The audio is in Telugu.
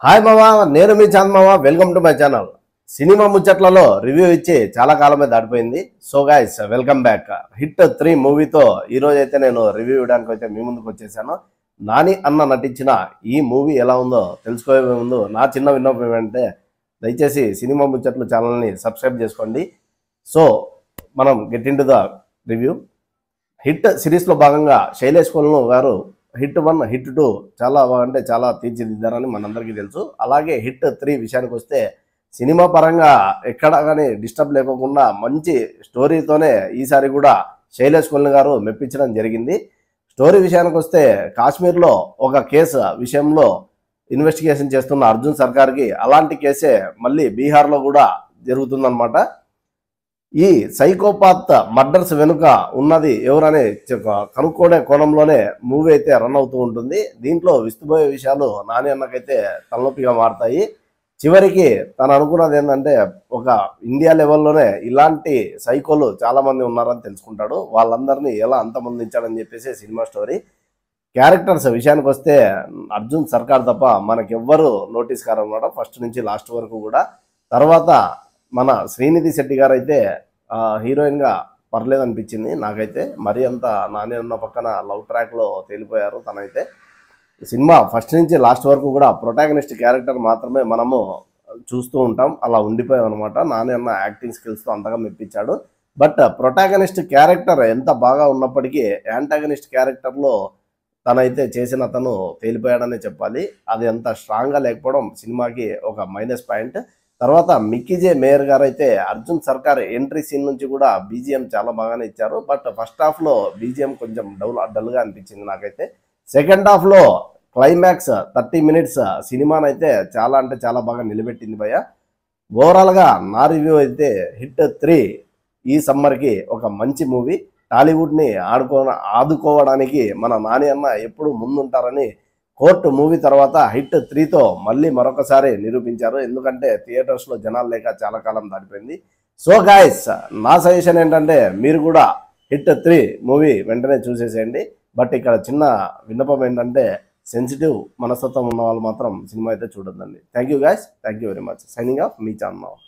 హాయ్ మావా, నేను మీ చాంద్ మావా. Welcome to my channel. Cinema ముచ్చట్లలో రివ్యూ ఇచ్చి చాలా కాలమే దాటిపోయింది. So guys, welcome back. Hit 3 మూవీతో ఈరోజు అయితే నేను రివ్యూ ఇవ్వడానికి అయితే మీ ముందుకు వచ్చేసాను. నాని అన్న నటించిన ఈ మూవీ ఎలా ఉందో తెలుసుకోవే ముందు నా చిన్న విన్నపం ఏమంటే, దయచేసి సినిమా ముచ్చట్లు ఛానల్ని సబ్స్క్రైబ్ చేసుకోండి. సో మనం get in to the review. Hit సిరీస్లో భాగంగా శైలేష్ కొలను గారు హిట్ 1 హిట్ 2 చాలా అంటే చాలా తీర్చిదిద్దారని మనందరికీ తెలుసు. అలాగే హిట్ 3 విషయానికి వస్తే సినిమా పరంగా ఎక్కడ కానీ డిస్టర్బ్ లేకుండా మంచి స్టోరీతోనే ఈసారి కూడా శైలేష్ కొలను గారు మెప్పించడం జరిగింది. స్టోరీ విషయానికి వస్తే కాశ్మీర్లో ఒక కేసు విషయంలో ఇన్వెస్టిగేషన్ చేస్తున్న అర్జున్ సర్కార్కి అలాంటి కేసే మళ్ళీ బీహార్లో కూడా జరుగుతుందన్నమాట. ఈ సైకోపాత్ మర్డర్స్ వెనుక ఉన్నది ఎవరనే కనుక్కోనే కోణంలోనే మూవీ అయితే రన్ అవుతూ ఉంటుంది. దీంట్లో విస్తుపోయే విషయాలు నాని అన్నకైతే తలనొప్పిగా మారుతాయి. చివరికి తను అనుకున్నది ఏంటంటే, ఒక ఇండియా లెవెల్లోనే ఇలాంటి సైకోలు చాలామంది ఉన్నారని తెలుసుకుంటాడు. వాళ్ళందరినీ ఎలా అంతమొందించాడని చెప్పేసి సినిమా స్టోరీ. క్యారెక్టర్స్ విషయానికి వస్తే అర్జున్ సర్కార్ తప్ప మనకెవ్వరు నోటీస్ కారన్నమాట, ఫస్ట్ నుంచి లాస్ట్ వరకు కూడా. తర్వాత మన శ్రీనిధి శెట్టి గారు అయితే హీరోయిన్గా పర్లేదు అనిపించింది నాకైతే. మరీ అంత నాని అన్న పక్కన లవ్ ట్రాక్లో తేలిపోయారు. తనైతే సినిమా ఫస్ట్ నుంచి లాస్ట్ వరకు కూడా ప్రొటాగనిస్ట్ క్యారెక్టర్ మాత్రమే మనము చూస్తూ ఉంటాం, అలా ఉండిపోయాం అనమాట. నాని అన్న యాక్టింగ్ స్కిల్స్తో అంతగా మెప్పించాడు. బట్ ప్రొటాగనిస్ట్ క్యారెక్టర్ ఎంత బాగా ఉన్నప్పటికీ యాంటాగనిస్ట్ క్యారెక్టర్లో తనైతే చేసిన తను తేలిపోయాడనే చెప్పాలి. అది అంత స్ట్రాంగ్గా లేకపోవడం సినిమాకి ఒక మైనస్ పాయింట్. తర్వాత మిక్కీజే మేయర్ గారు అయితే అర్జున్ సర్కార్ ఎంట్రీ సీన్ నుంచి కూడా బీజిఎం చాలా బాగానే ఇచ్చారు. బట్ ఫస్ట్ హాఫ్లో బీజిఎం కొంచెం డల్గా అనిపించింది నాకైతే. సెకండ్ హాఫ్లో క్లైమాక్స్ 30 మినిట్స్ సినిమానైతే చాలా అంటే చాలా బాగా నిలబెట్టింది భయ్య. ఓవరాల్గా నా రివ్యూ అయితే హిట్ 3 ఈ సమ్మర్కి ఒక మంచి మూవీ. టాలీవుడ్ని ఆదుకోవడానికి మన నాని అన్న ఎప్పుడు ముందుంటారని కోర్టు మూవీ తర్వాత హిట్ 3తో మళ్ళీ మరొకసారి నిరూపించారు. ఎందుకంటే థియేటర్స్లో జనాలు లేక చాలా కాలం దాటిపోయింది. సో గాయస్, నా సజెషన్ ఏంటంటే మీరు కూడా హిట్ 3 మూవీ వెంటనే చూసేసేయండి. బట్ ఇక్కడ చిన్న విన్నపం ఏంటంటే, సెన్సిటివ్ మనస్తత్వం ఉన్న వాళ్ళు మాత్రం సినిమా అయితే చూడొద్దండి. Thank you guys, thank you very much. Signing off మీ ఛానల్.